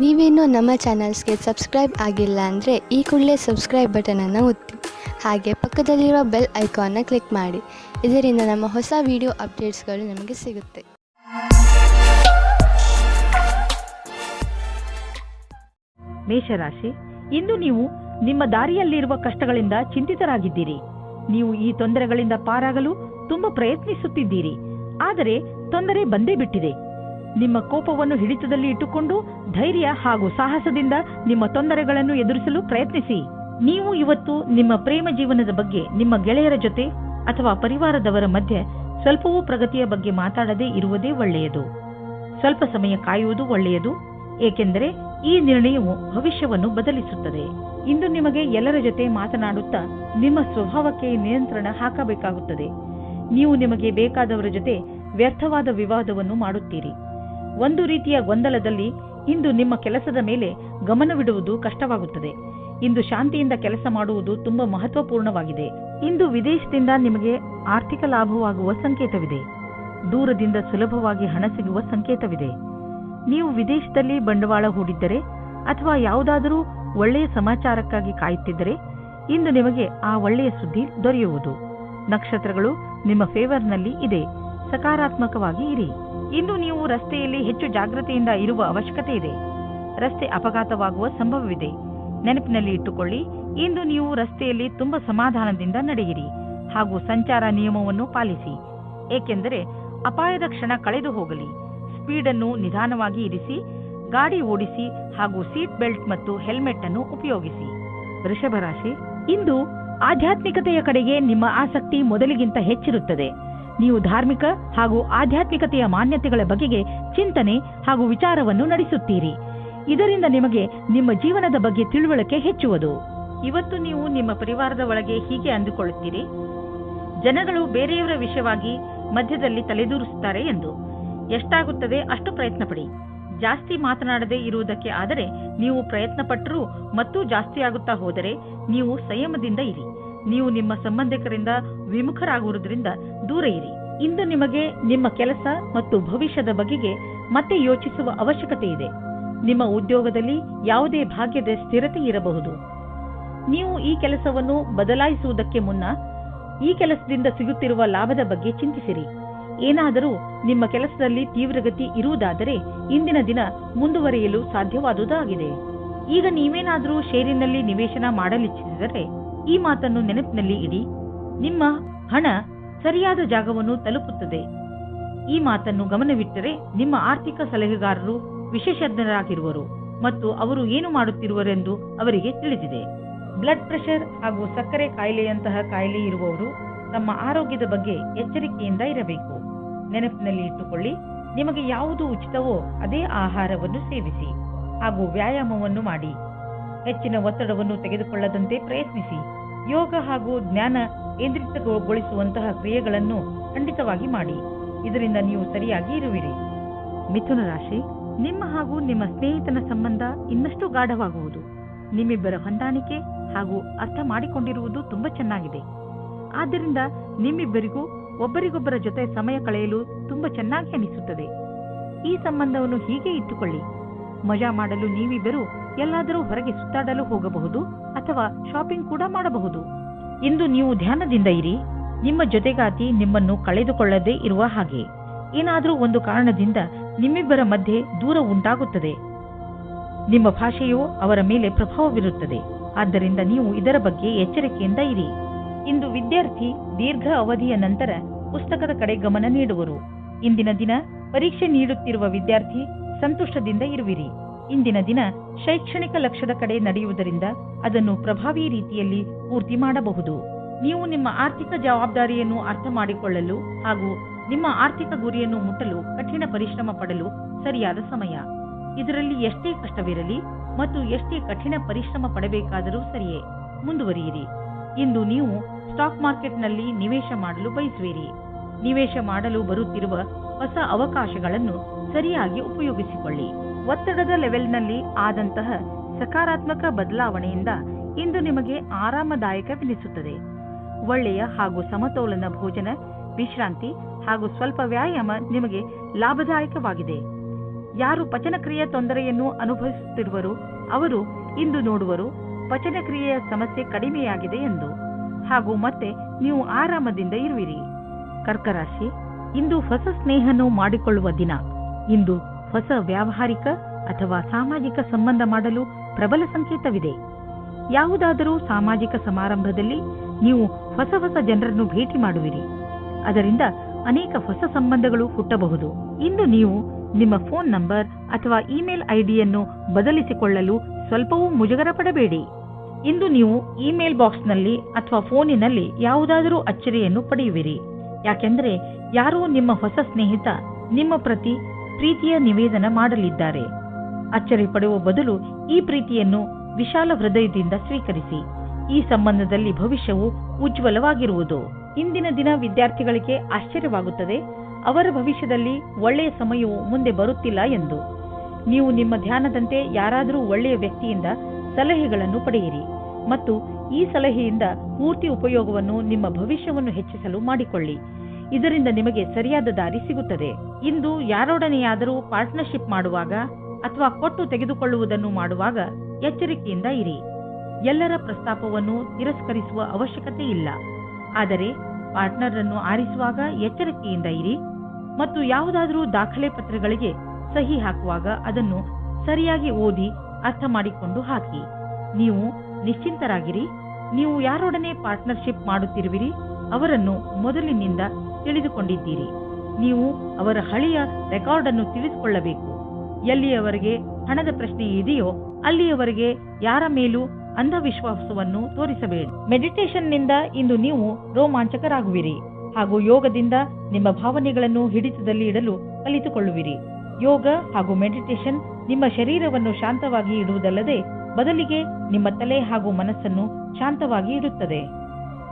ನೀವೇನೂ ನಮ್ಮ ಚಾನಲ್ಸ್ಗೆ ಸಬ್ಸ್ಕ್ರೈಬ್ ಆಗಿಲ್ಲ ಅಂದರೆ ಈ ಕೂಡಲೇ ಸಬ್ಸ್ಕ್ರೈಬ್ ಬಟನನ್ನು ಒತ್ತಿ, ಹಾಗೆ ಪಕ್ಕದಲ್ಲಿರುವ ಬೆಲ್ ಐಕಾನ್ನ ಕ್ಲಿಕ್ ಮಾಡಿ. ಇದರಿಂದ ನಮ್ಮ ಹೊಸ ವಿಡಿಯೋ ಅಪ್ಡೇಟ್ಸ್ಗಳು ನಿಮಗೆ ಸಿಗುತ್ತೆ. ಮೇಷರಾಶಿ, ಇಂದು ನೀವು ನಿಮ್ಮ ದಾರಿಯಲ್ಲಿರುವ ಕಷ್ಟಗಳಿಂದ ಚಿಂತಿತರಾಗಿದ್ದೀರಿ. ನೀವು ಈ ತೊಂದರೆಗಳಿಂದ ಪಾರಾಗಲು ತುಂಬಾ ಪ್ರಯತ್ನಿಸುತ್ತಿದ್ದೀರಿ, ಆದರೆ ತೊಂದರೆ ಬಂದೇ ಬಿಟ್ಟಿದೆ. ನಿಮ್ಮ ಕೋಪವನ್ನು ಹಿಡಿತದಲ್ಲಿ ಇಟ್ಟುಕೊಂಡು ಧೈರ್ಯ ಹಾಗೂ ಸಾಹಸದಿಂದ ನಿಮ್ಮ ತೊಂದರೆಗಳನ್ನು ಎದುರಿಸಲು ಪ್ರಯತ್ನಿಸಿ. ನೀವು ಇವತ್ತು ನಿಮ್ಮ ಪ್ರೇಮ ಜೀವನದ ಬಗ್ಗೆ ನಿಮ್ಮ ಗೆಳೆಯರ ಜೊತೆ ಅಥವಾ ಪರಿವಾರದವರ ಮಧ್ಯೆ ಸ್ವಲ್ಪವೂ ಪ್ರಗತಿಯ ಬಗ್ಗೆ ಮಾತಾಡದೇ ಇರುವುದೇ ಒಳ್ಳೆಯದು. ಸ್ವಲ್ಪ ಸಮಯ ಕಾಯುವುದು ಒಳ್ಳೆಯದು, ಏಕೆಂದರೆ ಈ ನಿರ್ಣಯವು ಭವಿಷ್ಯವನ್ನು ಬದಲಿಸುತ್ತದೆ. ಇಂದು ನಿಮಗೆ ಎಲ್ಲರ ಜೊತೆ ಮಾತನಾಡುತ್ತಾ ನಿಮ್ಮ ಸ್ವಭಾವಕ್ಕೆ ನಿಯಂತ್ರಣ ಹಾಕಬೇಕಾಗುತ್ತದೆ. ನೀವು ನಿಮಗೆ ಬೇಕಾದವರ ಜೊತೆ ವ್ಯರ್ಥವಾದ ವಿವಾದವನ್ನು ಮಾಡುತ್ತೀರಿ. ಒಂದು ರೀತಿಯ ಗೊಂದಲದಲ್ಲಿ ಇಂದು ನಿಮ್ಮ ಕೆಲಸದ ಮೇಲೆ ಗಮನವಿಡುವುದು ಕಷ್ಟವಾಗುತ್ತದೆ. ಇಂದು ಶಾಂತಿಯಿಂದ ಕೆಲಸ ಮಾಡುವುದು ತುಂಬಾ ಮಹತ್ವಪೂರ್ಣವಾಗಿದೆ. ಇಂದು ವಿದೇಶದಿಂದ ನಿಮಗೆ ಆರ್ಥಿಕ ಲಾಭವಾಗುವ ಸಂಕೇತವಿದೆ. ದೂರದಿಂದ ಸುಲಭವಾಗಿ ಹಣ ಸಿಗುವ ಸಂಕೇತವಿದೆ. ನೀವು ವಿದೇಶದಲ್ಲಿ ಬಂಡವಾಳ ಹೂಡಿದ್ದರೆ ಅಥವಾ ಯಾವುದಾದರೂ ಒಳ್ಳೆಯ ಸಮಾಚಾರಕ್ಕಾಗಿ ಕಾಯುತ್ತಿದ್ದರೆ ಇಂದು ನಿಮಗೆ ಆ ಒಳ್ಳೆಯ ಸುದ್ದಿ ದೊರೆಯುವುದು. ನಕ್ಷತ್ರಗಳು ನಿಮ್ಮ ಫೇವರ್ನಲ್ಲಿ ಇದೆ. ಸಕಾರಾತ್ಮಕವಾಗಿ ಇರಿ. ಇಂದು ನೀವು ರಸ್ತೆಯಲ್ಲಿ ಹೆಚ್ಚು ಜಾಗೃತೆಯಿಂದ ಇರುವ ಅವಶ್ಯಕತೆ ಇದೆ. ರಸ್ತೆ ಅಪಘಾತವಾಗುವ ಸಂಭವವಿದೆ. ನೆನಪಿನಲ್ಲಿ ಇಟ್ಟುಕೊಳ್ಳಿ, ಇಂದು ನೀವು ರಸ್ತೆಯಲ್ಲಿ ತುಂಬಾ ಸಮಾಧಾನದಿಂದ ನಡೆಯಿರಿ ಹಾಗೂ ಸಂಚಾರ ನಿಯಮವನ್ನು ಪಾಲಿಸಿ, ಏಕೆಂದರೆ ಅಪಾಯದ ಕ್ಷಣ ಕಳೆದು ಹೋಗಲಿ. ಸ್ಪೀಡ್ ಅನ್ನು ನಿಧಾನವಾಗಿ ಇರಿಸಿ, ಗಾಡಿ ಓಡಿಸಿ ಹಾಗೂ ಸೀಟ್ ಬೆಲ್ಟ್ ಮತ್ತು ಹೆಲ್ಮೆಟ್ ಅನ್ನು ಉಪಯೋಗಿಸಿ. ವೃಷಭ ರಾಶಿ, ಇಂದು ಆಧ್ಯಾತ್ಮಿಕತೆಯ ಕಡೆಗೆ ನಿಮ್ಮ ಆಸಕ್ತಿ ಮೊದಲಿಗಿಂತ ಹೆಚ್ಚಿರುತ್ತದೆ. ನೀವು ಧಾರ್ಮಿಕ ಹಾಗೂ ಆಧ್ಯಾತ್ಮಿಕತೆಯ ಮಾನ್ಯತೆಗಳ ಬಗೆಗೆ ಚಿಂತನೆ ಹಾಗೂ ವಿಚಾರವನ್ನು ನಡೆಸುತ್ತೀರಿ. ಇದರಿಂದ ನಿಮಗೆ ನಿಮ್ಮ ಜೀವನದ ಬಗ್ಗೆ ತಿಳುವಳಿಕೆ ಹೆಚ್ಚುವುದು. ಇವತ್ತು ನೀವು ನಿಮ್ಮ ಪರಿವಾರದ ಒಳಗೆ ಹೀಗೆ ಅಂದುಕೊಳ್ಳುತ್ತೀರಿ, ಜನಗಳು ಬೇರೆಯವರ ವಿಷಯವಾಗಿ ಮಧ್ಯದಲ್ಲಿ ತಲೆದೂರಿಸುತ್ತಾರೆ ಎಂದು. ಎಷ್ಟಾಗುತ್ತದೆ ಅಷ್ಟು ಪ್ರಯತ್ನ ಪಡಿ. ಜಾಸ್ತಿ ಮಾತನಾಡದೇ ಇರುವುದಕ್ಕೆ ಆದರೆ ನೀವು ಪ್ರಯತ್ನ ಪಟ್ಟರೂ ಮತ್ತೂ ಜಾಸ್ತಿ ಆಗುತ್ತಾ ಹೋದರೆ ನೀವು ಸಂಯಮದಿಂದ ಇರಿ. ನೀವು ನಿಮ್ಮ ಸಂಬಂಧಿಕರಿಂದ ವಿಮುಖರಾಗುವುದರಿಂದ ದೂರ ಇರಿ. ಇಂದು ನಿಮಗೆ ನಿಮ್ಮ ಕೆಲಸ ಮತ್ತು ಭವಿಷ್ಯದ ಬಗೆಗೆ ಮತ್ತೆ ಯೋಚಿಸುವ ಅವಶ್ಯಕತೆ ಇದೆ. ನಿಮ್ಮ ಉದ್ಯೋಗದಲ್ಲಿ ಯಾವುದೇ ಭಾಗ್ಯದ ಸ್ಥಿರತೆ ಇರಬಹುದು. ನೀವು ಈ ಕೆಲಸವನ್ನು ಬದಲಾಯಿಸುವುದಕ್ಕೆ ಮುನ್ನ ಈ ಕೆಲಸದಿಂದ ಸಿಗುತ್ತಿರುವ ಲಾಭದ ಬಗ್ಗೆ ಚಿಂತಿಸಿರಿ. ಏನಾದರೂ ನಿಮ್ಮ ಕೆಲಸದಲ್ಲಿ ತೀವ್ರಗತಿ ಇರುವುದಾದರೆ ಇಂದಿನ ದಿನ ಮುಂದುವರಿಯಲು ಸಾಧ್ಯವಾದುದಾಗಿದೆ. ಈಗ ನೀವೇನಾದರೂ ಷೇರಿನಲ್ಲಿ ನಿವೇಶನ ಮಾಡಲಿಚ್ಛಿಸಿದರೆ ಈ ಮಾತನ್ನು ನೆನಪಿನಲ್ಲಿ ಇಡಿ, ನಿಮ್ಮ ಹಣ ಸರಿಯಾದ ಜಾಗವನ್ನು ತಲುಪುತ್ತದೆ. ಈ ಮಾತನ್ನು ಗಮನವಿಟ್ಟರೆ ನಿಮ್ಮ ಆರ್ಥಿಕ ಸಲಹೆಗಾರರು ವಿಶೇಷಜ್ಞರಾಗಿರುವರು ಮತ್ತು ಅವರು ಏನು ಮಾಡುತ್ತಿರುವರೆಂದು ಅವರಿಗೆ ತಿಳಿದಿದೆ. ಬ್ಲಡ್ ಪ್ರೆಷರ್ ಹಾಗೂ ಸಕ್ಕರೆ ಕಾಯಿಲೆಯಂತಹ ಕಾಯಿಲೆ ಇರುವವರು ತಮ್ಮ ಆರೋಗ್ಯದ ಬಗ್ಗೆ ಎಚ್ಚರಿಕೆಯಿಂದ ಇರಬೇಕು. ನೆನಪಿನಲ್ಲಿ ಇಟ್ಟುಕೊಳ್ಳಿ, ನಿಮಗೆ ಯಾವುದು ಉಚಿತವೋ ಅದೇ ಆಹಾರವನ್ನು ಸೇವಿಸಿ ಹಾಗೂ ವ್ಯಾಯಾಮವನ್ನು ಮಾಡಿ. ಹೆಚ್ಚಿನ ಒತ್ತಡವನ್ನು ತೆಗೆದುಕೊಳ್ಳದಂತೆ ಪ್ರಯತ್ನಿಸಿ. ಯೋಗ ಹಾಗೂ ಜ್ಞಾನ ಕೇಂದ್ರಿತಗೊಳಿಸುವಂತಹ ಕ್ರಿಯೆಗಳನ್ನು ಖಂಡಿತವಾಗಿ ಮಾಡಿ. ಇದರಿಂದ ನೀವು ಸರಿಯಾಗಿ ಇರುವಿರಿ. ಮಿಥುನ ರಾಶಿ, ನಿಮ್ಮ ಹಾಗೂ ನಿಮ್ಮ ಸ್ನೇಹಿತನ ಸಂಬಂಧ ಇನ್ನಷ್ಟು ಗಾಢವಾಗುವುದು. ನಿಮ್ಮಿಬ್ಬರ ಹೊಂದಾಣಿಕೆ ಹಾಗೂ ಅರ್ಥ ಮಾಡಿಕೊಂಡಿರುವುದು ತುಂಬಾ ಚೆನ್ನಾಗಿದೆ. ಆದ್ದರಿಂದ ನಿಮ್ಮಿಬ್ಬರಿಗೂ ಒಬ್ಬರಿಗೊಬ್ಬರ ಜೊತೆ ಸಮಯ ಕಳೆಯಲು ತುಂಬಾ ಚೆನ್ನಾಗಿ ಅನಿಸುತ್ತದೆ. ಈ ಸಂಬಂಧವನ್ನು ಹೀಗೆ ಇಟ್ಟುಕೊಳ್ಳಿ. ಮಜಾ ಮಾಡಲು ನೀವಿಬ್ಬರು ಎಲ್ಲಾದರೂ ಹೊರಗೆ ಸುತ್ತಾಡಲು ಹೋಗಬಹುದು ಅಥವಾ ಶಾಪಿಂಗ್ ಕೂಡ ಮಾಡಬಹುದು. ಇಂದು ನೀವು ಧ್ಯಾನದಿಂದ ಇರಿ. ನಿಮ್ಮ ಜೊತೆಗಾತಿ ನಿಮ್ಮನ್ನು ಕಳೆದುಕೊಳ್ಳದೇ ಇರುವ ಹಾಗೆ. ಏನಾದರೂ ಒಂದು ಕಾರಣದಿಂದ ನಿಮ್ಮಿಬ್ಬರ ಮಧ್ಯೆ ದೂರ ಉಂಟಾಗುತ್ತದೆ. ನಿಮ್ಮ ಭಾಷೆಯು ಅವರ ಮೇಲೆ ಪ್ರಭಾವ ಬೀರುತ್ತದೆ. ಆದ್ದರಿಂದ ನೀವು ಇದರ ಬಗ್ಗೆ ಎಚ್ಚರಿಕೆಯಿಂದ ಇರಿ. ಇಂದು ವಿದ್ಯಾರ್ಥಿ ದೀರ್ಘ ಅವಧಿಯ ನಂತರ ಪುಸ್ತಕದ ಕಡೆ ಗಮನ ನೀಡುವರು. ಇಂದಿನ ದಿನ ಪರೀಕ್ಷೆ ನೀಡುತ್ತಿರುವ ವಿದ್ಯಾರ್ಥಿ ಸಂತುಷ್ಟದಿಂದ ಇರುವಿರಿ. ಇಂದಿನ ದಿನ ಶೈಕ್ಷಣಿಕ ಲಕ್ಷ್ಯದ ಕಡೆ ನಡೆಯುವುದರಿಂದ ಅದನ್ನು ಪ್ರಭಾವಿ ರೀತಿಯಲ್ಲಿ ಪೂರ್ತಿ ಮಾಡಬಹುದು. ನೀವು ನಿಮ್ಮ ಆರ್ಥಿಕ ಜವಾಬ್ದಾರಿಯನ್ನು ಅರ್ಥ ಮಾಡಿಕೊಳ್ಳಲು ಹಾಗೂ ನಿಮ್ಮ ಆರ್ಥಿಕ ಗುರಿಯನ್ನು ಮುಟ್ಟಲು ಕಠಿಣ ಪರಿಶ್ರಮ ಪಡಲು ಸರಿಯಾದ ಸಮಯ. ಇದರಲ್ಲಿ ಎಷ್ಟೇ ಕಷ್ಟವಿರಲಿ ಮತ್ತು ಎಷ್ಟೇ ಕಠಿಣ ಪರಿಶ್ರಮ ಪಡಬೇಕಾದರೂ ಸರಿಯೇ, ಮುಂದುವರಿಯಿರಿ. ಇಂದು ನೀವು ಸ್ಟಾಕ್ ಮಾರ್ಕೆಟ್ನಲ್ಲಿ ನಿವೇಶ ಮಾಡಲು ಬಯಸುವಿರಿ. ನಿವೇಶ ಮಾಡಲು ಬರುತ್ತಿರುವ ಹೊಸ ಅವಕಾಶಗಳನ್ನು ಸರಿಯಾಗಿ ಉಪಯೋಗಿಸಿಕೊಳ್ಳಿ. ಒತ್ತಡದ ಲೆವೆಲ್ನಲ್ಲಿ ಆದಂತಹ ಸಕಾರಾತ್ಮಕ ಬದಲಾವಣೆಯಿಂದ ಇಂದು ನಿಮಗೆ ಆರಾಮದಾಯಕವೆನಿಸುತ್ತದೆ. ಒಳ್ಳೆಯ ಹಾಗೂ ಸಮತೋಲನ ಭೋಜನ, ವಿಶ್ರಾಂತಿ ಹಾಗೂ ಸ್ವಲ್ಪ ವ್ಯಾಯಾಮ ನಿಮಗೆ ಲಾಭದಾಯಕವಾಗಿದೆ. ಯಾರು ಪಚನಕ್ರಿಯೆ ತೊಂದರೆಯನ್ನು ಅನುಭವಿಸುತ್ತಿರುವರು ಅವರು ಇಂದು ನೋಡುವರು ಪಚನಕ್ರಿಯೆಯ ಸಮಸ್ಯೆ ಕಡಿಮೆಯಾಗಿದೆ ಎಂದು, ಹಾಗೂ ಮತ್ತೆ ನೀವು ಆರಾಮದಿಂದ ಇರುವಿರಿ. ಕರ್ಕರಾಶಿ, ಇಂದು ಹೊಸ ಸ್ನೇಹವನ್ನು ಮಾಡಿಕೊಳ್ಳುವ ದಿನ. ಇಂದು ಹೊಸ ವ್ಯಾವಹಾರಿಕ ಅಥವಾ ಸಾಮಾಜಿಕ ಸಂಬಂಧ ಮಾಡಲು ಪ್ರಬಲ ಸಂಕೇತವಿದೆ. ಯಾವುದಾದರೂ ಸಾಮಾಜಿಕ ಸಮಾರಂಭದಲ್ಲಿ ನೀವು ಹೊಸ ಹೊಸ ಜನರನ್ನು ಭೇಟಿ ಮಾಡುವಿರಿ. ಅದರಿಂದ ಅನೇಕ ಹೊಸ ಸಂಬಂಧಗಳು ಹುಟ್ಟಬಹುದು. ಇಂದು ನೀವು ನಿಮ್ಮ ಫೋನ್ ನಂಬರ್ ಅಥವಾ ಇಮೇಲ್ ಐಡಿಯನ್ನು ಬದಲಿಸಿಕೊಳ್ಳಲು ಸ್ವಲ್ಪವೂ ಮುಜುಗರ ಪಡಬೇಡಿ. ಇಂದು ನೀವು ಇಮೇಲ್ ಬಾಕ್ಸ್ನಲ್ಲಿ ಅಥವಾ ಫೋನಿನಲ್ಲಿ ಯಾವುದಾದರೂ ಅಚ್ಚರಿಯನ್ನು ಪಡೆಯುವಿರಿ. ಯಾಕೆಂದರೆ ಯಾರೋ ನಿಮ್ಮ ಹೊಸ ಸ್ನೇಹಿತ ನಿಮ್ಮ ಪ್ರತಿ ಪ್ರೀತಿಯ ನಿವೇದನ ಮಾಡಲಿದ್ದಾರೆ. ಅಚ್ಚರಿ ಪಡುವ ಬದಲು ಈ ಪ್ರೀತಿಯನ್ನು ವಿಶಾಲ ಹೃದಯದಿಂದ ಸ್ವೀಕರಿಸಿ. ಈ ಸಂಬಂಧದಲ್ಲಿ ಭವಿಷ್ಯವು ಉಜ್ವಲವಾಗಿರುವುದು. ಇಂದಿನ ದಿನ ವಿದ್ಯಾರ್ಥಿಗಳಿಗೆ ಆಶ್ಚರ್ಯವಾಗುತ್ತದೆ ಅವರ ಭವಿಷ್ಯದಲ್ಲಿ ಒಳ್ಳೆಯ ಸಮಯವು ಮುಂದೆ ಬರುತ್ತಿಲ್ಲ ಎಂದು. ನೀವು ನಿಮ್ಮ ಧ್ಯಾನದಂತೆ ಯಾರಾದರೂ ಒಳ್ಳೆಯ ವ್ಯಕ್ತಿಯಿಂದ ಸಲಹೆಗಳನ್ನು ಪಡೆಯಿರಿ ಮತ್ತು ಈ ಸಲಹೆಯಿಂದ ಪೂರ್ತಿ ಉಪಯೋಗವನ್ನು ನಿಮ್ಮ ಭವಿಷ್ಯವನ್ನು ಹೆಚ್ಚಿಸಲು ಮಾಡಿಕೊಳ್ಳಿ. ಇದರಿಂದ ನಿಮಗೆ ಸರಿಯಾದ ದಾರಿ ಸಿಗುತ್ತದೆ. ಇಂದು ಯಾರೊಡನೆಯಾದರೂ ಪಾರ್ಟ್ನರ್ಶಿಪ್ ಮಾಡುವಾಗ ಅಥವಾ ಕೊಟ್ಟು ತೆಗೆದುಕೊಳ್ಳುವುದನ್ನು ಮಾಡುವಾಗ ಎಚ್ಚರಿಕೆಯಿಂದ ಇರಿ. ಎಲ್ಲರ ಪ್ರಸ್ತಾಪವನ್ನು ತಿರಸ್ಕರಿಸುವ ಅವಶ್ಯಕತೆ ಇಲ್ಲ. ಆದರೆ ಪಾರ್ಟ್ನರ್ ಅನ್ನು ಆರಿಸುವಾಗ ಎಚ್ಚರಿಕೆಯಿಂದ ಇರಿ ಮತ್ತು ಯಾವುದಾದರೂ ದಾಖಲೆ ಪತ್ರಗಳಿಗೆ ಸಹಿ ಹಾಕುವಾಗ ಅದನ್ನು ಸರಿಯಾಗಿ ಓದಿ ಅರ್ಥ ಮಾಡಿಕೊಂಡು ಹಾಕಿ. ನೀವು ನಿಶ್ಚಿಂತರಾಗಿರಿ. ನೀವು ಯಾರೊಡನೆ ಪಾರ್ಟ್ನರ್ಶಿಪ್ ಮಾಡುತ್ತಿರುವಿರಿ ಅವರನ್ನು ಮೊದಲಿನಿಂದ ತಿಳಿದುಕೊಂಡಿದ್ದೀರಿ. ನೀವು ಅವರ ಹಳೆಯ ರೆಕಾರ್ಡ್ ಅನ್ನು ತಿಳಿದುಕೊಳ್ಳಬೇಕು. ಎಲ್ಲಿಯವರೆಗೆ ಹಣದ ಪ್ರಶ್ನೆ ಇದೆಯೋ ಅಲ್ಲಿಯವರೆಗೆ ಯಾರ ಮೇಲೂ ಅಂಧವಿಶ್ವಾಸವನ್ನು ತೋರಿಸಬೇಡಿ. ಮೆಡಿಟೇಷನ್ನಿಂದ ಇಂದು ನೀವು ರೋಮಾಂಚಕರಾಗುವಿರಿ ಹಾಗೂ ಯೋಗದಿಂದ ನಿಮ್ಮ ಭಾವನೆಗಳನ್ನು ಹಿಡಿತದಲ್ಲಿ ಇಡಲು ಕಲಿತುಕೊಳ್ಳುವಿರಿ. ಯೋಗ ಹಾಗೂ ಮೆಡಿಟೇಷನ್ ನಿಮ್ಮ ಶರೀರವನ್ನು ಶಾಂತವಾಗಿ ಇಡುವುದಲ್ಲದೆ ಬದಲಿಗೆ ನಿಮ್ಮ ತಲೆ ಹಾಗೂ ಮನಸ್ಸನ್ನು ಶಾಂತವಾಗಿ ಇಡುತ್ತದೆ.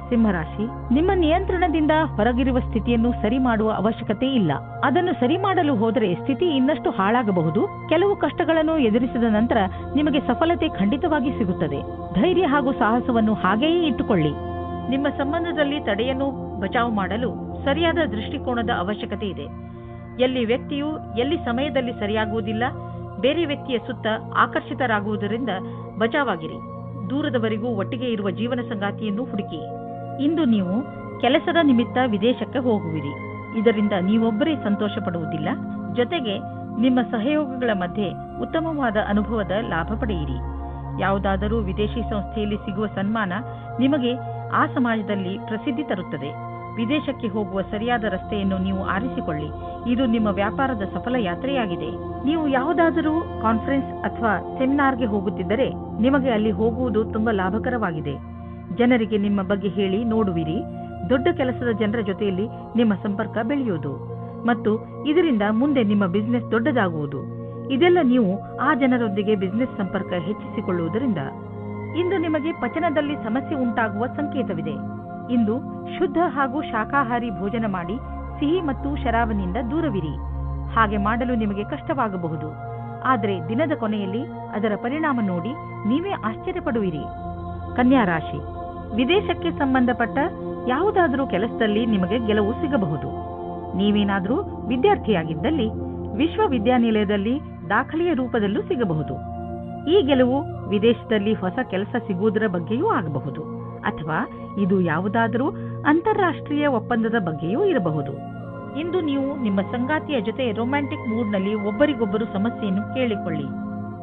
ಸಿಂಹರಾಶಿ, ನಿಮ್ಮ ನಿಯಂತ್ರಣದಿಂದ ಹೊರಗಿರುವ ಸ್ಥಿತಿಯನ್ನು ಸರಿ ಮಾಡುವ ಅವಶ್ಯಕತೆ ಇಲ್ಲ. ಅದನ್ನು ಸರಿ ಮಾಡಲು ಹೋದರೆ ಸ್ಥಿತಿ ಇನ್ನಷ್ಟು ಹಾಳಾಗಬಹುದು. ಕೆಲವು ಕಷ್ಟಗಳನ್ನು ಎದುರಿಸಿದ ನಂತರ ನಿಮಗೆ ಸಫಲತೆ ಖಂಡಿತವಾಗಿ ಸಿಗುತ್ತದೆ. ಧೈರ್ಯ ಹಾಗೂ ಸಾಹಸವನ್ನು ಹಾಗೆಯೇ ಇಟ್ಟುಕೊಳ್ಳಿ. ನಿಮ್ಮ ಸಂಬಂಧದಲ್ಲಿ ತಡೆಯನ್ನು ಬಚಾವು ಮಾಡಲು ಸರಿಯಾದ ದೃಷ್ಟಿಕೋನದ ಅವಶ್ಯಕತೆ ಇದೆ. ಎಲ್ಲಿ ವ್ಯಕ್ತಿಯು ಎಲ್ಲಿ ಸಮಯದಲ್ಲಿ ಸರಿಯಾಗುವುದಿಲ್ಲ, ಬೇರೆ ವ್ಯಕ್ತಿಯ ಸುತ್ತ ಆಕರ್ಷಿತರಾಗುವುದರಿಂದ ಬಚಾವಾಗಿರಿ. ದೂರದವರೆಗೂ ಒಟ್ಟಿಗೆ ಇರುವ ಜೀವನ ಸಂಗಾತಿಯನ್ನು ಹುಡುಕಿ. ಇಂದು ನೀವು ಕೆಲಸದ ನಿಮಿತ್ತ ವಿದೇಶಕ್ಕೆ ಹೋಗುವಿರಿ. ಇದರಿಂದ ನೀವೊಬ್ಬರೇ ಸಂತೋಷ ಪಡುವುದಿಲ್ಲ, ಜೊತೆಗೆ ನಿಮ್ಮ ಸಹಯೋಗಿಗಳ ಮಧ್ಯೆ ಉತ್ತಮವಾದ ಅನುಭವದ ಲಾಭ ಪಡೆಯಿರಿ. ಯಾವುದಾದರೂ ವಿದೇಶಿ ಸಂಸ್ಥೆಯಲ್ಲಿ ಸಿಗುವ ಸನ್ಮಾನ ನಿಮಗೆ ಆ ಸಮಾಜದಲ್ಲಿ ಪ್ರಸಿದ್ಧಿ ತರುತ್ತದೆ. ವಿದೇಶಕ್ಕೆ ಹೋಗುವ ಸರಿಯಾದ ರಸ್ತೆಯನ್ನು ನೀವು ಆರಿಸಿಕೊಳ್ಳಿ. ಇದು ನಿಮ್ಮ ವ್ಯಾಪಾರದ ಸಫಲ ಯಾತ್ರೆಯಾಗಿದೆ. ನೀವು ಯಾವುದಾದರೂ ಕಾನ್ಫರೆನ್ಸ್ ಅಥವಾ ಸೆಮಿನಾರ್ಗೆ ಹೋಗುತ್ತಿದ್ದರೆ ನಿಮಗೆ ಅಲ್ಲಿ ಹೋಗುವುದು ತುಂಬಾ ಲಾಭಕರವಾಗಿದೆ. ಜನರಿಗೆ ನಿಮ್ಮ ಬಗ್ಗೆ ಹೇಳಿ ನೋಡುವಿರಿ. ದೊಡ್ಡ ಕೆಲಸದ ಜನರ ಜೊತೆಯಲ್ಲಿ ನಿಮ್ಮ ಸಂಪರ್ಕ ಬೆಳೆಯುವುದು ಮತ್ತು ಇದರಿಂದ ಮುಂದೆ ನಿಮ್ಮ ಬಿಸಿನೆಸ್ ದೊಡ್ಡದಾಗುವುದು. ಇದೆಲ್ಲ ನೀವು ಆ ಜನರೊಂದಿಗೆ ಬಿಸಿನೆಸ್ ಸಂಪರ್ಕ ಹೆಚ್ಚಿಸಿಕೊಳ್ಳುವುದರಿಂದ. ಇಂದು ನಿಮಗೆ ಪಚನದಲ್ಲಿ ಸಮಸ್ಯೆ ಉಂಟಾಗುವ ಸಂಕೇತವಿದೆ. ಇಂದು ಶುದ್ಧ ಹಾಗೂ ಶಾಕಾಹಾರಿ ಭೋಜನ ಮಾಡಿ ಸಿಹಿ ಮತ್ತು ಶರಾಬನಿಂದ ದೂರವಿರಿ. ಹಾಗೆ ಮಾಡಲು ನಿಮಗೆ ಕಷ್ಟವಾಗಬಹುದು, ಆದರೆ ದಿನದ ಕೊನೆಯಲ್ಲಿ ಅದರ ಪರಿಣಾಮ ನೋಡಿ ನೀವೇ ಆಶ್ಚರ್ಯಪಡುವಿರಿ. ಕನ್ಯಾ ರಾಶಿ, ವಿದೇಶಕ್ಕೆ ಸಂಬಂಧಪಟ್ಟ ಯಾವುದಾದರೂ ಕೆಲಸದಲ್ಲಿ ನಿಮಗೆ ಗೆಲುವು ಸಿಗಬಹುದು. ನೀವೇನಾದರೂ ವಿದ್ಯಾರ್ಥಿಯಾಗಿದ್ದಲ್ಲಿ ವಿಶ್ವವಿದ್ಯಾನಿಲಯದಲ್ಲಿ ದಾಖಲೆಯ ರೂಪದಲ್ಲೂ ಸಿಗಬಹುದು. ಈ ಗೆಲುವು ವಿದೇಶದಲ್ಲಿ ಹೊಸ ಕೆಲಸ ಸಿಗುವುದರ ಬಗ್ಗೆಯೂ ಆಗಬಹುದು, ಅಥವಾ ಇದು ಯಾವುದಾದರೂ ಅಂತಾರಾಷ್ಟ್ರೀಯ ಒಪ್ಪಂದದ ಬಗ್ಗೆಯೂ ಇರಬಹುದು. ಇಂದು ನೀವು ನಿಮ್ಮ ಸಂಗಾತಿಯ ಜೊತೆ ರೊಮ್ಯಾಂಟಿಕ್ ಮೂಡ್ನಲ್ಲಿ ಒಬ್ಬರಿಗೊಬ್ಬರು ಸಮಸ್ಯೆಯನ್ನು ಕೇಳಿಕೊಳ್ಳಿ.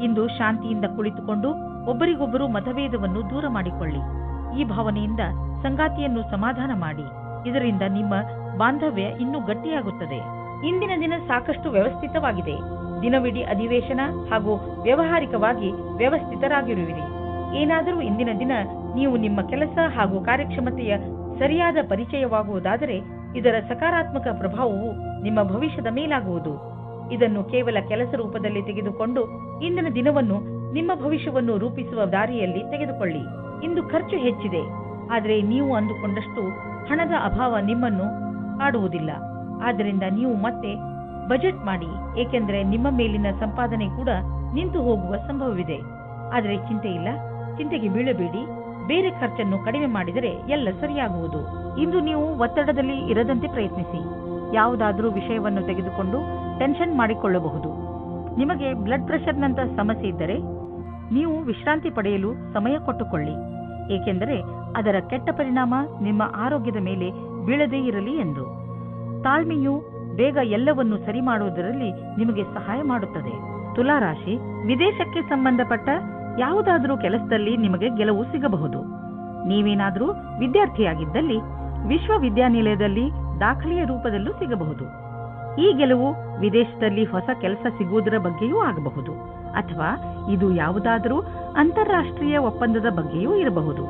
ಇಂದು ಶಾಂತಿಯಿಂದ ಕುಳಿತುಕೊಂಡು ಒಬ್ಬರಿಗೊಬ್ಬರು ಮತಭೇದವನ್ನು ದೂರ ಮಾಡಿಕೊಳ್ಳಿ. ಈ ಭಾವನೆಯಿಂದ ಸಂಗಾತಿಯನ್ನು ಸಮಾಧಾನ ಮಾಡಿ. ಇದರಿಂದ ನಿಮ್ಮ ಬಾಂಧವ್ಯ ಇನ್ನೂ ಗಟ್ಟಿಯಾಗುತ್ತದೆ. ಇಂದಿನ ದಿನ ಸಾಕಷ್ಟು ವ್ಯವಸ್ಥಿತವಾಗಿದೆ. ದಿನವಿಡೀ ಅಧಿವೇಶನ ಹಾಗೂ ವ್ಯಾವಹಾರಿಕವಾಗಿ ವ್ಯವಸ್ಥಿತರಾಗಿರುವಿರಿ. ಏನಾದರೂ ಇಂದಿನ ದಿನ ನೀವು ನಿಮ್ಮ ಕೆಲಸ ಹಾಗೂ ಕಾರ್ಯಕ್ಷಮತೆಯ ಸರಿಯಾದ ಪರಿಚಯವಾಗುವುದಾದರೆ ಇದರ ಸಕಾರಾತ್ಮಕ ಪ್ರಭಾವವು ನಿಮ್ಮ ಭವಿಷ್ಯದ ಮೇಲಾಗುವುದು. ಇದನ್ನು ಕೇವಲ ಕೆಲಸ ರೂಪದಲ್ಲಿ ತೆಗೆದುಕೊಂಡು ಇಂದಿನ ದಿನವನ್ನು ನಿಮ್ಮ ಭವಿಷ್ಯವನ್ನು ರೂಪಿಸುವ ದಾರಿಯಲ್ಲಿ ತೆಗೆದುಕೊಳ್ಳಿ. ಇಂದು ಖರ್ಚು ಹೆಚ್ಚಿದೆ, ಆದರೆ ನೀವು ಅಂದುಕೊಂಡಷ್ಟು ಹಣದ ಅಭಾವ ನಿಮ್ಮನ್ನು ಕಾಡುವುದಿಲ್ಲ. ಆದ್ದರಿಂದ ನೀವು ಮತ್ತೆ ಬಜೆಟ್ ಮಾಡಿ, ಏಕೆಂದರೆ ನಿಮ್ಮ ಮೇಲಿನ ಸಂಪಾದನೆ ಕೂಡ ನಿಂತು ಹೋಗುವ ಸಂಭವವಿದೆ. ಆದರೆ ಚಿಂತೆ ಇಲ್ಲ, ಚಿಂತೆಗೆ ಬೀಳಬೇಡಿ. ಬೇರೆ ಖರ್ಚನ್ನು ಕಡಿಮೆ ಮಾಡಿದರೆ ಎಲ್ಲ ಸರಿಯಾಗುವುದು. ಇಂದು ನೀವು ಒತ್ತಡದಲ್ಲಿ ಇರದಂತೆ ಪ್ರಯತ್ನಿಸಿ. ಯಾವುದಾದರೂ ವಿಷಯವನ್ನು ತೆಗೆದುಕೊಂಡು ಟೆನ್ಷನ್ ಮಾಡಿಕೊಳ್ಳಬಹುದು. ನಿಮಗೆ ಬ್ಲಡ್ ಪ್ರೆಷರ್ನಂತ ಸಮಸ್ಯೆ ಇದ್ದರೆ ನೀವು ವಿಶ್ರಾಂತಿ ಪಡೆಯಲು ಸಮಯ ಕೊಟ್ಟುಕೊಳ್ಳಿ, ಏಕೆಂದರೆ ಅದರ ಕೆಟ್ಟ ಪರಿಣಾಮ ನಿಮ್ಮ ಆರೋಗ್ಯದ ಮೇಲೆ ಬೀಳದೇ ಇರಲಿ ಎಂದು. ತಾಳ್ಮೆಯು ಬೇಗ ಎಲ್ಲವನ್ನು ಸರಿ ಮಾಡುವುದರಲ್ಲಿ ನಿಮಗೆ ಸಹಾಯ ಮಾಡುತ್ತದೆ. ತುಲಾ ರಾಶಿ, ವಿದೇಶಕ್ಕೆ ಸಂಬಂಧಪಟ್ಟ ಯಾವುದಾದರೂ ಕೆಲಸದಲ್ಲಿ ನಿಮಗೆ ಗೆಲುವು ಸಿಗಬಹುದು. ನೀವೇನಾದರೂ ವಿದ್ಯಾರ್ಥಿಯಾಗಿದ್ದಲ್ಲಿ ವಿಶ್ವವಿದ್ಯಾನಿಲಯದಲ್ಲಿ ದಾಖಲೆಯ ರೂಪದಲ್ಲೂ ಸಿಗಬಹುದು. ಈ ಗೆಲುವು ವಿದೇಶದಲ್ಲಿ ಹೊಸ ಕೆಲಸ ಸಿಗುವುದರ ಬಗ್ಗೆಯೂ ಆಗಬಹುದು, ಅಥವಾ ಇದು ಯಾವುದಾದರೂ ಅಂತಾರಾಷ್ಟ್ರೀಯ ಒಪ್ಪಂದದ ಬಗ್ಗೆಯೂ ಇರಬಹುದು.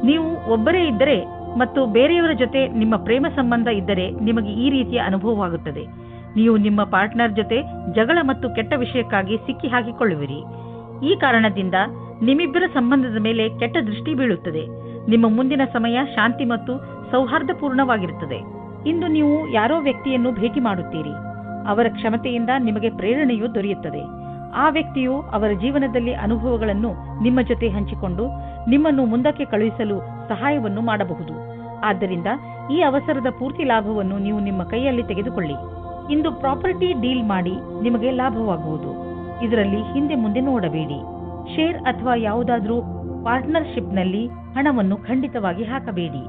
ನೀವು ಒಬ್ಬರೇ ಇದ್ದರೆ ಮತ್ತು ಬೇರೆಯವರ ಜೊತೆ ನಿಮ್ಮ ಪ್ರೇಮ ಸಂಬಂಧ ಇದ್ದರೆ ನಿಮಗೆ ಈ ರೀತಿಯ ಅನುಭವವಾಗುತ್ತದೆ. ನೀವು ನಿಮ್ಮ ಪಾರ್ಟ್ನರ್ ಜೊತೆ ಜಗಳ ಮತ್ತು ಕೆಟ್ಟ ವಿಷಯಕ್ಕಾಗಿ ಸಿಕ್ಕಿ ಹಾಕಿಕೊಳ್ಳುವಿರಿ. ಈ ಕಾರಣದಿಂದ ನಿಮ್ಮಿಬ್ಬರ ಸಂಬಂಧದ ಮೇಲೆ ಕೆಟ್ಟ ದೃಷ್ಟಿ ಬೀಳುತ್ತದೆ. ನಿಮ್ಮ ಮುಂದಿನ ಸಮಯ ಶಾಂತಿ ಮತ್ತು ಸೌಹಾರ್ದಪೂರ್ಣವಾಗಿರುತ್ತದೆ. ಇಂದು ನೀವು ಯಾರೋ ವ್ಯಕ್ತಿಯನ್ನು ಭೇಟಿ ಮಾಡುತ್ತೀರಿ. ಅವರ ಕ್ಷಮತೆಯಿಂದ ನಿಮಗೆ ಪ್ರೇರಣೆಯೂ ದೊರೆಯುತ್ತದೆ. ಆ ವ್ಯಕ್ತಿಯು ಅವರ ಜೀವನದಲ್ಲಿ ಅನುಭವಗಳನ್ನು ನಿಮ್ಮ ಜೊತೆ ಹಂಚಿಕೊಂಡು ನಿಮ್ಮನ್ನು ಮುಂದಕ್ಕೆ ಕಳುಹಿಸಲು ಸಹಾಯವನ್ನು ಮಾಡಬಹುದು. ಆದ್ದರಿಂದ ಈ ಅವಸರದ ಪೂರ್ತಿ ಲಾಭವನ್ನು ನೀವು ನಿಮ್ಮ ಕೈಯಲ್ಲಿ ತೆಗೆದುಕೊಳ್ಳಿ. ಇಂದು ಪ್ರಾಪರ್ಟಿ ಡೀಲ್ ಮಾಡಿ ನಿಮಗೆ ಲಾಭವಾಗುವುದು. ಇದರಲ್ಲಿ ಹಿಂದೆ ಮುಂದೆ ನೋಡಬೇಡಿ. ಶೇರ್ ಅಥವಾ ಯಾವುದಾದ್ರೂ ಪಾರ್ಟ್ನರ್ಶಿಪ್ನಲ್ಲಿ ಹಣವನ್ನು ಖಂಡಿತವಾಗಿ ಹಾಕಬೇಡಿ.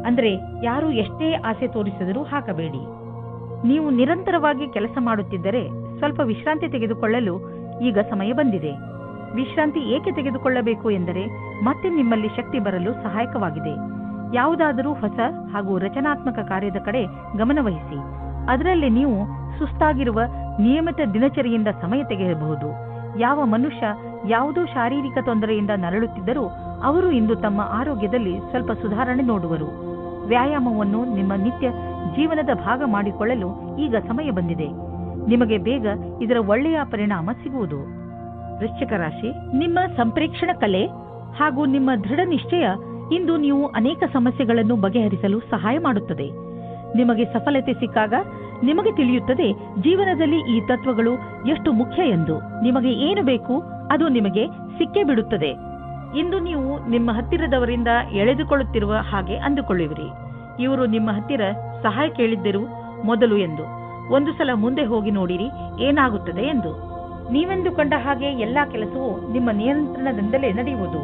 ಅಂದ್ರೆ ಯಾರು ಎಷ್ಟೇ ಆಸೆ ತೋರಿಸಿದರೂ ಹಾಕಬೇಡಿ. ನೀವು ನಿರಂತರವಾಗಿ ಕೆಲಸ ಮಾಡುತ್ತಿದ್ದರೆ ಸ್ವಲ್ಪ ವಿಶ್ರಾಂತಿ ತೆಗೆದುಕೊಳ್ಳಲು ಈಗ ಸಮಯ ಬಂದಿದೆ. ವಿಶ್ರಾಂತಿ ಏಕೆ ತೆಗೆದುಕೊಳ್ಳಬೇಕು ಎಂದರೆ ಮತ್ತೆ ನಿಮ್ಮಲ್ಲಿ ಶಕ್ತಿ ಬರಲು ಸಹಾಯಕವಾಗಿದೆ. ಯಾವುದಾದರೂ ಹೊಸ ಹಾಗೂ ರಚನಾತ್ಮಕ ಕಾರ್ಯದ ಕಡೆ ಗಮನವಹಿಸಿ. ಅದರಲ್ಲಿ ನೀವು ಸುಸ್ತಾಗಿರುವ ನಿಯಮಿತ ದಿನಚರಿಯಿಂದ ಸಮಯ ತೆಗೆಯಬಹುದು. ಯಾವ ಮನುಷ್ಯ ಯಾವುದೋ ಶಾರೀರಿಕ ತೊಂದರೆಯಿಂದ ನರಳುತ್ತಿದ್ದರೂ ಅವರು ಇಂದು ತಮ್ಮ ಆರೋಗ್ಯದಲ್ಲಿ ಸ್ವಲ್ಪ ಸುಧಾರಣೆ ನೋಡುವರು. ವ್ಯಾಯಾಮವನ್ನು ನಿಮ್ಮ ನಿತ್ಯ ಜೀವನದ ಭಾಗ ಮಾಡಿಕೊಳ್ಳಲು ಈಗ ಸಮಯ ಬಂದಿದೆ. ನಿಮಗೆ ಬೇಗ ಇದರ ಒಳ್ಳೆಯ ಪರಿಣಾಮ ಸಿಗುವುದು. ವೃಶ್ಚಿಕ ರಾಶಿ, ನಿಮ್ಮ ಸಂಪ್ರೇಕ್ಷಣ ಕಲೆ ಹಾಗೂ ನಿಮ್ಮ ದೃಢ ನಿಶ್ಚಯ ಇಂದು ನೀವು ಅನೇಕ ಸಮಸ್ಯೆಗಳನ್ನು ಬಗೆಹರಿಸಲು ಸಹಾಯ ಮಾಡುತ್ತದೆ. ನಿಮಗೆ ಸಫಲತೆ ಸಿಕ್ಕಾಗ ನಿಮಗೆ ತಿಳಿಯುತ್ತದೆ ಜೀವನದಲ್ಲಿ ಈ ತತ್ವಗಳು ಎಷ್ಟು ಮುಖ್ಯ ಎಂದು. ನಿಮಗೆ ಏನು ಬೇಕು ಅದು ನಿಮಗೆ ಸಿಕ್ಕೇ ಬಿಡುತ್ತದೆ. ಇಂದು ನೀವು ನಿಮ್ಮ ಹತ್ತಿರದವರಿಂದ ಎಳೆದುಕೊಳ್ಳುತ್ತಿರುವ ಹಾಗೆ ಅಂದುಕೊಳ್ಳುವಿರಿ. ಇವರು ನಿಮ್ಮ ಹತ್ತಿರ ಸಹಾಯ ಕೇಳಿದ್ದರು ಮೊದಲು ಎಂದು. ಒಂದು ಸಲ ಮುಂದೆ ಹೋಗಿ ನೋಡಿರಿ ಏನಾಗುತ್ತದೆ ಎಂದು. ನೀವೆಂದುಕೊಂಡ ಹಾಗೆ ಎಲ್ಲಾ ಕೆಲಸವೂ ನಿಮ್ಮ ನಿಯಂತ್ರಣದಿಂದಲೇ ನಡೆಯುವುದು.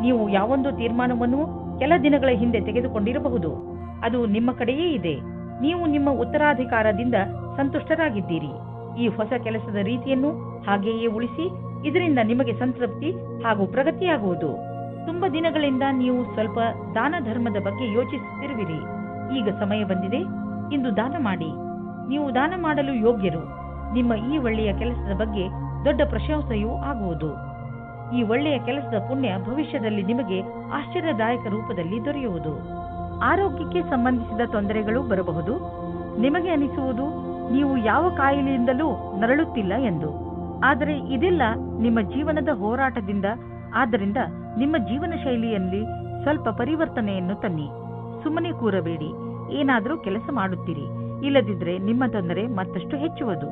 ನೀವು ಯಾವೊಂದು ತೀರ್ಮಾನವನ್ನು ಕೆಲ ದಿನಗಳ ಹಿಂದೆ ತೆಗೆದುಕೊಂಡಿರಬಹುದು, ಅದು ನಿಮ್ಮ ಕಡೆಯೇ ಇದೆ. ನೀವು ನಿಮ್ಮ ಉತ್ತರಾಧಿಕಾರದಿಂದ ಸಂತುಷ್ಟರಾಗಿದ್ದೀರಿ. ಈ ಹೊಸ ಕೆಲಸದ ರೀತಿಯನ್ನು ಹಾಗೆಯೇ ಉಳಿಸಿ. ಇದರಿಂದ ನಿಮಗೆ ಸಂತೃಪ್ತಿ ಹಾಗೂ ಪ್ರಗತಿಯಾಗುವುದು. ತುಂಬಾ ದಿನಗಳಿಂದ ನೀವು ಸ್ವಲ್ಪ ದಾನ ಧರ್ಮದ ಬಗ್ಗೆ ಯೋಚಿಸುತ್ತಿರುವಿರಿ. ಈಗ ಸಮಯ ಬಂದಿದೆ. ಇಂದು ದಾನ ಮಾಡಿ. ನೀವು ದಾನ ಮಾಡಲು ಯೋಗ್ಯರು. ನಿಮ್ಮ ಈ ಒಳ್ಳೆಯ ಕೆಲಸದ ಬಗ್ಗೆ ದೊಡ್ಡ ಪ್ರಶಂಸೆಯೂ ಆಗುವುದು. ಈ ಒಳ್ಳೆಯ ಕೆಲಸದ ಪುಣ್ಯ ಭವಿಷ್ಯದಲ್ಲಿ ನಿಮಗೆ ಆಶ್ಚರ್ಯದಾಯಕ ರೂಪದಲ್ಲಿ ದೊರೆಯುವುದು. ಆರೋಗ್ಯಕ್ಕೆ ಸಂಬಂಧಿಸಿದ ತೊಂದರೆಗಳು ಬರಬಹುದು. ನಿಮಗೆ ಅನಿಸುವುದು ನೀವು ಯಾವ ಕಾಯಿಲೆಯಿಂದಲೂ ನರಳುತ್ತಿಲ್ಲ ಎಂದು. ಆದರೆ ಇದೆಲ್ಲ ನಿಮ್ಮ ಜೀವನದ ಹೋರಾಟದಿಂದ. ಆದ್ದರಿಂದ ನಿಮ್ಮ ಜೀವನ ಶೈಲಿಯಲ್ಲಿ ಸ್ವಲ್ಪ ಪರಿವರ್ತನೆಯನ್ನು ತನ್ನಿ. ಸುಮ್ಮನೆ ಕೂರಬೇಡಿ. ಏನಾದರೂ ಕೆಲಸ ಮಾಡುತ್ತೀರಿ. ಇಲ್ಲದಿದ್ದರೆ ನಿಮ್ಮ ತೊಂದರೆ ಮತ್ತಷ್ಟು ಹೆಚ್ಚುವುದು.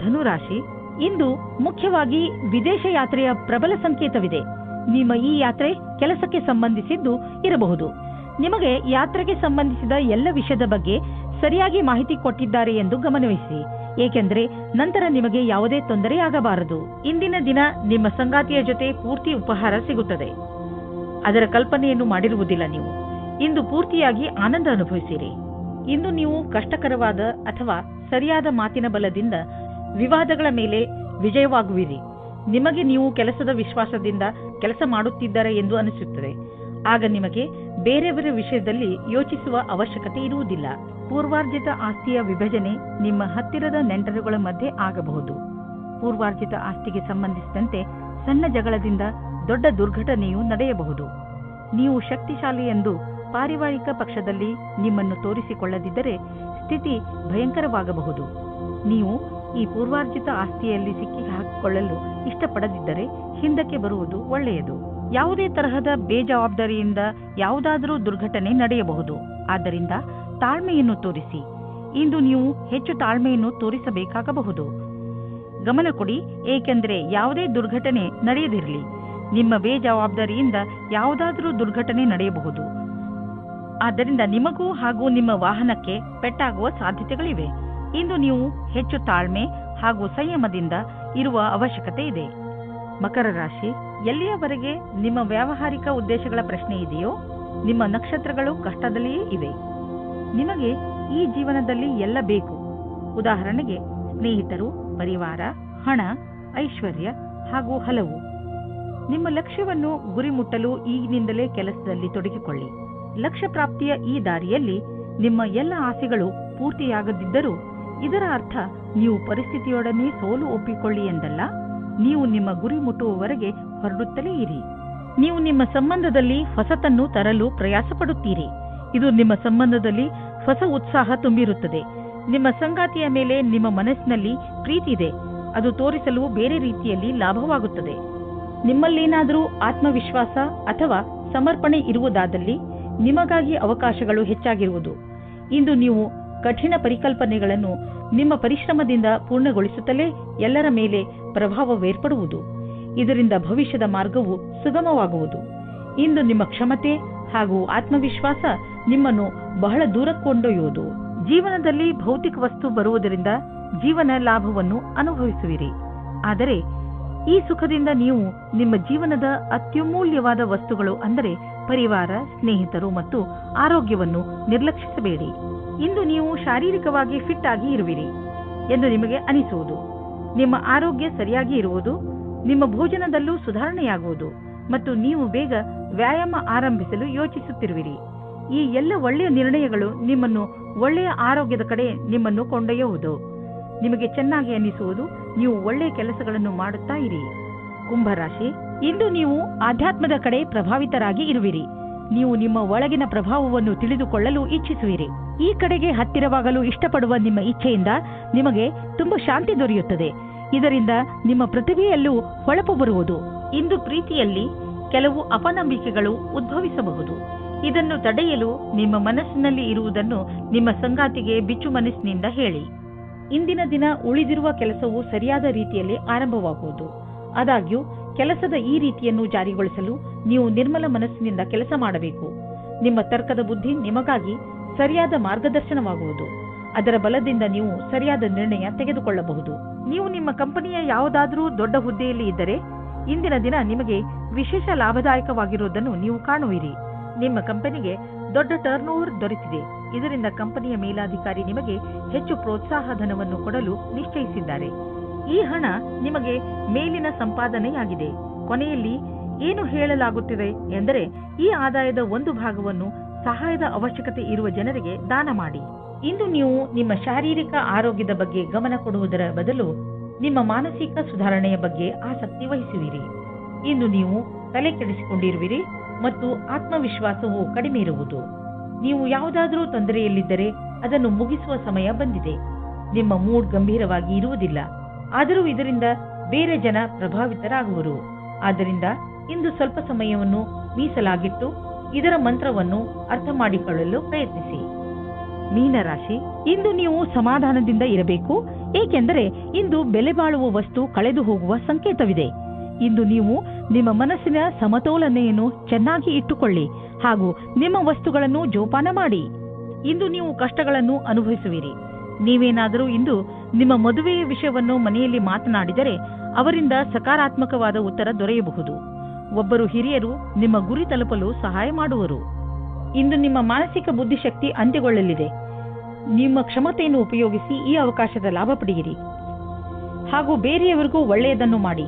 ಧನುರಾಶಿ, ಇಂದು ಮುಖ್ಯವಾಗಿ ವಿದೇಶ ಯಾತ್ರೆಯ ಪ್ರಬಲ ಸಂಕೇತವಿದೆ. ನಿಮ್ಮ ಈ ಯಾತ್ರೆ ಕೆಲಸಕ್ಕೆ ಸಂಬಂಧಿಸಿದ್ದು ಇರಬಹುದು. ನಿಮಗೆ ಯಾತ್ರೆಗೆ ಸಂಬಂಧಿಸಿದ ಎಲ್ಲ ವಿಷಯದ ಬಗ್ಗೆ ಸರಿಯಾಗಿ ಮಾಹಿತಿ ಕೊಟ್ಟಿದ್ದಾರೆ ಎಂದು ಗಮನವಹಿಸಿ, ಏಕೆಂದರೆ ನಂತರ ನಿಮಗೆ ಯಾವುದೇ ತೊಂದರೆಯಾಗಬಾರದು. ಇಂದಿನ ದಿನ ನಿಮ್ಮ ಸಂಗಾತಿಯ ಜೊತೆ ಪೂರ್ತಿ ಉಪಹಾರ ಸಿಗುತ್ತದೆ. ಅದರ ಕಲ್ಪನೆಯನ್ನು ಮಾಡಿರುವುದಿಲ್ಲ ನೀವು. ಇಂದು ಪೂರ್ತಿಯಾಗಿ ಆನಂದ ಅನುಭವಿಸಿರಿ. ಇಂದು ನೀವು ಕಷ್ಟಕರವಾದ ಅಥವಾ ಸರಿಯಾದ ಮಾತಿನ ಬಲದಿಂದ ವಿವಾದಗಳ ಮೇಲೆ ವಿಜಯವಾಗುವಿರಿ. ನಿಮಗೆ ನೀವು ಕೆಲಸದ ವಿಶ್ವಾಸದಿಂದ ಕೆಲಸ ಮಾಡುತ್ತಿದ್ದಾರೆ ಎಂದು ಅನಿಸುತ್ತದೆ. ಆಗ ನಿಮಗೆ ಬೇರೆಯವರ ವಿಷಯದಲ್ಲಿ ಯೋಚಿಸುವ ಅವಶ್ಯಕತೆ ಇರುವುದಿಲ್ಲ. ಪೂರ್ವಾರ್ಜಿತ ಆಸ್ತಿಯ ವಿಭಜನೆ ನಿಮ್ಮ ಹತ್ತಿರದ ನೆಂಟರುಗಳ ಮಧ್ಯೆ ಆಗಬಹುದು. ಪೂರ್ವಾರ್ಜಿತ ಆಸ್ತಿಗೆ ಸಂಬಂಧಿಸಿದಂತೆ ಸಣ್ಣ ಜಗಳದಿಂದ ದೊಡ್ಡ ದುರ್ಘಟನೆಯೂ ನಡೆಯಬಹುದು. ನೀವು ಶಕ್ತಿಶಾಲಿ ಎಂದು ಪಾರಿವಾರಿಕ ಪಕ್ಷದಲ್ಲಿ ನಿಮ್ಮನ್ನು ತೋರಿಸಿಕೊಳ್ಳದಿದ್ದರೆ ಸ್ಥಿತಿ ಭಯಂಕರವಾಗಬಹುದು. ನೀವು ಈ ಪೂರ್ವಾರ್ಜಿತ ಆಸ್ತಿಯಲ್ಲಿ ಸಿಕ್ಕಿ ಹಾಕಿಕೊಳ್ಳಲು ಇಷ್ಟಪಡದಿದ್ದರೆ ಹಿಂದಕ್ಕೆ ಬರುವುದು ಒಳ್ಳೆಯದು. ಯಾವುದೇ ತರಹದ ಬೇಜವಾಬ್ದಾರಿಯಿಂದ ಯಾವುದಾದರೂ ದುರ್ಘಟನೆ ನಡೆಯಬಹುದು. ಆದ್ದರಿಂದ ತಾಳ್ಮೆಯನ್ನು ತೋರಿಸಿ. ಇಂದು ನೀವು ಹೆಚ್ಚು ತಾಳ್ಮೆಯನ್ನು ತೋರಿಸಬೇಕಾಗಬಹುದು. ಗಮನ ಕೊಡಿ, ಏಕೆಂದರೆ ಯಾವುದೇ ದುರ್ಘಟನೆ ನಡೆಯದಿರಲಿ. ನಿಮ್ಮ ಬೇಜವಾಬ್ದಾರಿಯಿಂದ ಯಾವುದಾದರೂ ದುರ್ಘಟನೆ ನಡೆಯಬಹುದು. ಆದ್ದರಿಂದ ನಿಮಗೂ ಹಾಗೂ ನಿಮ್ಮ ವಾಹನಕ್ಕೆ ಪೆಟ್ಟಾಗುವ ಸಾಧ್ಯತೆಗಳಿವೆ. ಇಂದು ನೀವು ಹೆಚ್ಚು ತಾಳ್ಮೆ ಹಾಗೂ ಸಂಯಮದಿಂದ ಇರುವ ಅವಶ್ಯಕತೆ ಇದೆ. ಮಕರ ರಾಶಿ, ಎಲ್ಲಿಯವರೆಗೆ ನಿಮ್ಮ ವ್ಯಾವಹಾರಿಕ ಉದ್ದೇಶಗಳ ಪ್ರಶ್ನೆ ಇದೆಯೋ ನಿಮ್ಮ ನಕ್ಷತ್ರಗಳು ಕಷ್ಟದಲ್ಲಿಯೇ ಇವೆ. ನಿಮಗೆ ಈ ಜೀವನದಲ್ಲಿ ಎಲ್ಲ ಬೇಕು. ಉದಾಹರಣೆಗೆ ಸ್ನೇಹಿತರು, ಪರಿವಾರ, ಹಣ, ಐಶ್ವರ್ಯ ಹಾಗೂ ಹಲವು. ನಿಮ್ಮ ಲಕ್ಷ್ಯವನ್ನು ಗುರಿ ಮುಟ್ಟಲು ಈಗಿನಿಂದಲೇ ಕೆಲಸದಲ್ಲಿ ತೊಡಗಿಕೊಳ್ಳಿ. ಲಕ್ಷ್ಯ ಪ್ರಾಪ್ತಿಯ ಈ ದಾರಿಯಲ್ಲಿ ನಿಮ್ಮ ಎಲ್ಲ ಆಸೆಗಳು ಪೂರ್ತಿಯಾಗದಿದ್ದರೂ ಇದರ ಅರ್ಥ ನೀವು ಪರಿಸ್ಥಿತಿಯೊಡನೆ ಸೋಲು ಒಪ್ಪಿಕೊಳ್ಳಿ ಎಂದಲ್ಲ. ನೀವು ನಿಮ್ಮ ಗುರಿ ಮುಟ್ಟುವವರೆಗೆ ಹೊರಡುತ್ತಲೇ ಇರಿ. ನೀವು ನಿಮ್ಮ ಸಂಬಂಧದಲ್ಲಿ ಹೊಸತನ್ನು ತರಲು ಪ್ರಯಾಸ ಪಡುತ್ತೀರಿ. ಇದು ನಿಮ್ಮ ಸಂಬಂಧದಲ್ಲಿ ಹೊಸ ಉತ್ಸಾಹ ತುಂಬಿರುತ್ತದೆ. ನಿಮ್ಮ ಸಂಗಾತಿಯ ಮೇಲೆ ನಿಮ್ಮ ಮನಸ್ಸಿನಲ್ಲಿ ಪ್ರೀತಿ ಇದೆ. ಅದು ತೋರಿಸಲು ಬೇರೆ ರೀತಿಯಲ್ಲಿ ಲಾಭವಾಗುತ್ತದೆ. ನಿಮ್ಮಲ್ಲೇನಾದರೂ ಆತ್ಮವಿಶ್ವಾಸ ಅಥವಾ ಸಮರ್ಪಣೆ ಇರುವುದಾದಲ್ಲಿ ನಿಮಗಾಗಿ ಅವಕಾಶಗಳು ಹೆಚ್ಚಾಗಿರುವುದು. ಇಂದು ನೀವು ಕಠಿಣ ಪರಿಕಲ್ಪನೆಗಳನ್ನು ನಿಮ್ಮ ಪರಿಶ್ರಮದಿಂದ ಪೂರ್ಣಗೊಳಿಸುತ್ತಲೇ ಎಲ್ಲರ ಮೇಲೆ ಪ್ರಭಾವವೇರ್ಪಡುವುದು. ಇದರಿಂದ ಭವಿಷ್ಯದ ಮಾರ್ಗವು ಸುಗಮವಾಗುವುದು. ಇಂದು ನಿಮ್ಮ ಕ್ಷಮತೆ ಹಾಗೂ ಆತ್ಮವಿಶ್ವಾಸ ನಿಮ್ಮನ್ನು ಬಹಳ ದೂರ ಕೊಂಡೊಯ್ಯುವುದು. ಜೀವನದಲ್ಲಿ ಭೌತಿಕ ವಸ್ತು ಬರುವುದರಿಂದ ಜೀವನ ಲಾಭವನ್ನು ಅನುಭವಿಸುವಿರಿ. ಆದರೆ ಈ ಸುಖದಿಂದ ನೀವು ನಿಮ್ಮ ಜೀವನದ ಅತ್ಯಮೂಲ್ಯವಾದ ವಸ್ತುಗಳು ಅಂದರೆ ಪರಿವಾರ, ಸ್ನೇಹಿತರು ಮತ್ತು ಆರೋಗ್ಯವನ್ನು ನಿರ್ಲಕ್ಷಿಸಬೇಡಿ. ಇಂದು ನೀವು ಶಾರೀರಿಕವಾಗಿ ಫಿಟ್ ಆಗಿ ಇರುವಿರಿ ಎಂದು ನಿಮಗೆ ಅನಿಸುವುದು. ನಿಮ್ಮ ಆರೋಗ್ಯ ಸರಿಯಾಗಿ ಇರುವುದು, ನಿಮ್ಮ ಭೋಜನದಲ್ಲೂ ಸುಧಾರಣೆಯಾಗುವುದು ಮತ್ತು ನೀವು ಬೇಗ ವ್ಯಾಯಾಮ ಆರಂಭಿಸಲು ಯೋಚಿಸುತ್ತಿರುವಿರಿ. ಈ ಎಲ್ಲ ಒಳ್ಳೆಯ ನಿರ್ಣಯಗಳು ನಿಮ್ಮನ್ನು ಒಳ್ಳೆಯ ಆರೋಗ್ಯದ ಕಡೆ ನಿಮ್ಮನ್ನು ಕೊಂಡೊಯ್ಯುವುದು. ನಿಮಗೆ ಚೆನ್ನಾಗಿ ಅನಿಸುವುದು. ನೀವು ಒಳ್ಳೆಯ ಕೆಲಸಗಳನ್ನು ಮಾಡುತ್ತಾ ಇರಿ. ಕುಂಭರಾಶಿ, ಇಂದು ನೀವು ಆಧ್ಯಾತ್ಮದ ಕಡೆ ಪ್ರಭಾವಿತರಾಗಿ ಇರುವಿರಿ. ನೀವು ನಿಮ್ಮ ಒಳಗಿನ ಪ್ರಭಾವವನ್ನು ತಿಳಿದುಕೊಳ್ಳಲು ಇಚ್ಛಿಸುವಿರಿ. ಈ ಕಡೆಗೆ ಹತ್ತಿರವಾಗಲು ಇಷ್ಟಪಡುವ ನಿಮ್ಮ ಇಚ್ಛೆಯಿಂದ ನಿಮಗೆ ತುಂಬಾ ಶಾಂತಿ ದೊರೆಯುತ್ತದೆ. ಇದರಿಂದ ನಿಮ್ಮ ಪ್ರತಿಭೆಯಲ್ಲೂ ಹೊಳಪು ಬರುವುದು. ಇಂದು ಪ್ರೀತಿಯಲ್ಲಿ ಕೆಲವು ಅಪನಂಬಿಕೆಗಳು ಉದ್ಭವಿಸಬಹುದು. ಇದನ್ನು ತಡೆಯಲು ನಿಮ್ಮ ಮನಸ್ಸಿನಲ್ಲಿ ಇರುವುದನ್ನು ನಿಮ್ಮ ಸಂಗಾತಿಗೆ ಬಿಚ್ಚು ಮನಸ್ಸಿನಿಂದ ಹೇಳಿ. ಇಂದಿನ ದಿನ ಉಳಿದಿರುವ ಕೆಲಸವು ಸರಿಯಾದ ರೀತಿಯಲ್ಲಿ ಆರಂಭವಾಗುವುದು. ಆದಾಗ್ಯೂ ಕೆಲಸದ ಈ ರೀತಿಯನ್ನು ಜಾರಿಗೊಳಿಸಲು ನೀವು ನಿರ್ಮಲ ಮನಸ್ಸಿನಿಂದ ಕೆಲಸ ಮಾಡಬೇಕು. ನಿಮ್ಮ ತರ್ಕದ ಬುದ್ಧಿ ನಿಮಗಾಗಿ ಸರಿಯಾದ ಮಾರ್ಗದರ್ಶನವಾಗುವುದು. ಅದರ ಬಲದಿಂದ ನೀವು ಸರಿಯಾದ ನಿರ್ಣಯ ತೆಗೆದುಕೊಳ್ಳಬಹುದು. ನೀವು ನಿಮ್ಮ ಕಂಪನಿಯ ಯಾವುದಾದರೂ ದೊಡ್ಡ ಹುದ್ದೆಯಲ್ಲಿ ಇದ್ದರೆ ಇಂದಿನ ದಿನ ನಿಮಗೆ ವಿಶೇಷ ಲಾಭದಾಯಕವಾಗಿರುವುದನ್ನು ನೀವು ಕಾಣುವಿರಿ. ನಿಮ್ಮ ಕಂಪನಿಗೆ ದೊಡ್ಡ ಟರ್ನ್ ಓವರ್ ದೊರೆತಿದೆ. ಇದರಿಂದ ಕಂಪನಿಯ ಮೇಲಾಧಿಕಾರಿ ನಿಮಗೆ ಹೆಚ್ಚು ಪ್ರೋತ್ಸಾಹ ಧನವನ್ನು ಕೊಡಲು ನಿಶ್ಚಯಿಸಿದ್ದಾರೆ. ಈ ಹಣ ನಿಮಗೆ ಮೇಲಿನ ಸಂಪಾದನೆಯಾಗಿದೆ. ಕೊನೆಯಲ್ಲಿ ಏನು ಹೇಳಲಾಗುತ್ತಿದೆ ಎಂದರೆ ಈ ಆದಾಯದ ಒಂದು ಭಾಗವನ್ನು ಸಹಾಯದ ಅವಶ್ಯಕತೆ ಇರುವ ಜನರಿಗೆ ದಾನ ಮಾಡಿ. ಇಂದು ನೀವು ನಿಮ್ಮ ಶಾರೀರಿಕ ಆರೋಗ್ಯದ ಬಗ್ಗೆ ಗಮನ ಕೊಡುವುದರ ಬದಲು ನಿಮ್ಮ ಮಾನಸಿಕ ಸುಧಾರಣೆಯ ಬಗ್ಗೆ ಆಸಕ್ತಿ ವಹಿಸುವಿರಿ. ಇಂದು ನೀವು ತಲೆ ಕೆಡಿಸಿಕೊಂಡಿರುವಿರಿ ಮತ್ತು ಆತ್ಮವಿಶ್ವಾಸವು ಕಡಿಮೆ ಇರುವುದು. ನೀವು ಯಾವುದಾದರೂ ತೊಂದರೆಯಲ್ಲಿದ್ದರೆ ಅದನ್ನು ಮುಗಿಸುವ ಸಮಯ ಬಂದಿದೆ. ನಿಮ್ಮ ಮೂಡ್ ಗಂಭೀರವಾಗಿ ಇರುವುದಿಲ್ಲ. ಆದರೂ ಇದರಿಂದ ಬೇರೆ ಜನ ಪ್ರಭಾವಿತರಾಗುವರು. ಆದ್ದರಿಂದ ಇಂದು ಸ್ವಲ್ಪ ಸಮಯವನ್ನು ಮೀಸಲಾಗಿಟ್ಟು ಇದರ ಮಂತ್ರವನ್ನು ಅರ್ಥ ಮಾಡಿಕೊಳ್ಳಲು ಪ್ರಯತ್ನಿಸಿ. ಮೀನರಾಶಿ, ಇಂದು ನೀವು ಸಮಾಧಾನದಿಂದ ಇರಬೇಕು. ಏಕೆಂದರೆ ಇಂದು ಬೆಲೆ ಬಾಳುವ ವಸ್ತು ಕಳೆದು ಹೋಗುವ ಸಂಕೇತವಿದೆ. ಇಂದು ನೀವು ನಿಮ್ಮ ಮನಸ್ಸಿನ ಸಮತೋಲನೆಯನ್ನು ಚೆನ್ನಾಗಿ ಇಟ್ಟುಕೊಳ್ಳಿ ಹಾಗೂ ನಿಮ್ಮ ವಸ್ತುಗಳನ್ನು ಜೋಪಾನ ಮಾಡಿ. ಇಂದು ನೀವು ಕಷ್ಟಗಳನ್ನು ಅನುಭವಿಸುವಿರಿ. ನೀವೇನಾದರೂ ಇಂದು ನಿಮ್ಮ ಮದುವೆಯ ವಿಷಯವನ್ನು ಮನೆಯಲ್ಲಿ ಮಾತನಾಡಿದರೆ ಅವರಿಂದ ಸಕಾರಾತ್ಮಕವಾದ ಉತ್ತರ ದೊರೆಯಬಹುದು. ಒಬ್ಬರು ಹಿರಿಯರು ನಿಮ್ಮ ಗುರಿ ತಲುಪಲು ಸಹಾಯ ಮಾಡುವರು. ಇಂದು ನಿಮ್ಮ ಮಾನಸಿಕ ಬುದ್ಧಿಶಕ್ತಿ ಅಂತ್ಯಗೊಳ್ಳಲಿದೆ. ನಿಮ್ಮ ಕ್ಷಮತೆಯನ್ನು ಉಪಯೋಗಿಸಿ ಈ ಅವಕಾಶದ ಲಾಭ ಪಡೆಯಿರಿ ಹಾಗೂ ಬೇರೆಯವರಿಗೂ ಒಳ್ಳೆಯದನ್ನು ಮಾಡಿ.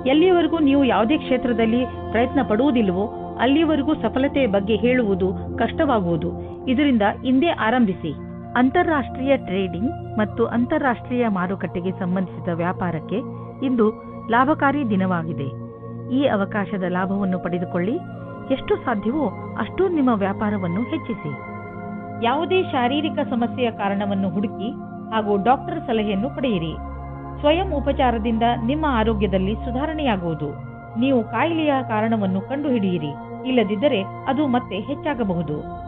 ಎಲ್ಲಿಯವರೆಗೂ ನೀವು ಯಾವುದೇ ಕ್ಷೇತ್ರದಲ್ಲಿ ಪ್ರಯತ್ನ ಪಡುವುದಿಲ್ಲವೋ ಅಲ್ಲಿಯವರೆಗೂ ಸಫಲತೆಯ ಬಗ್ಗೆ ಹೇಳುವುದು ಕಷ್ಟವಾಗುವುದು. ಇದರಿಂದ ಇಂದೇ ಆರಂಭಿಸಿ. ಅಂತಾರಾಷ್ಟ್ರೀಯ ಟ್ರೇಡಿಂಗ್ ಮತ್ತು ಅಂತಾರಾಷ್ಟ್ರೀಯ ಮಾರುಕಟ್ಟೆಗೆ ಸಂಬಂಧಿಸಿದ ವ್ಯಾಪಾರಕ್ಕೆ ಇಂದು ಲಾಭಕಾರಿ ದಿನವಾಗಿದೆ. ಈ ಅವಕಾಶದ ಲಾಭವನ್ನು ಪಡೆದುಕೊಳ್ಳಿ. ಎಷ್ಟು ಸಾಧ್ಯವೋ ಅಷ್ಟು ನಿಮ್ಮ ವ್ಯಾಪಾರವನ್ನು ಹೆಚ್ಚಿಸಿ. ಯಾವುದೇ ಶಾರೀರಿಕ ಸಮಸ್ಯೆಯ ಕಾರಣವನ್ನು ಹುಡುಕಿ ಹಾಗೂ ಡಾಕ್ಟರ್ ಸಲಹೆಯನ್ನು ಪಡೆಯಿರಿ. ಸ್ವಯಂ ಉಪಚಾರದಿಂದ ನಿಮ್ಮ ಆರೋಗ್ಯದಲ್ಲಿ ಸುಧಾರಣೆಯಾಗುವುದು. ನೀವು ಕಾಯಿಲೆಯ ಕಾರಣವನ್ನು ಕಂಡುಹಿಡಿಯಿರಿ. ಇಲ್ಲದಿದ್ದರೆ ಅದು ಮತ್ತೆ ಹೆಚ್ಚಾಗಬಹುದು.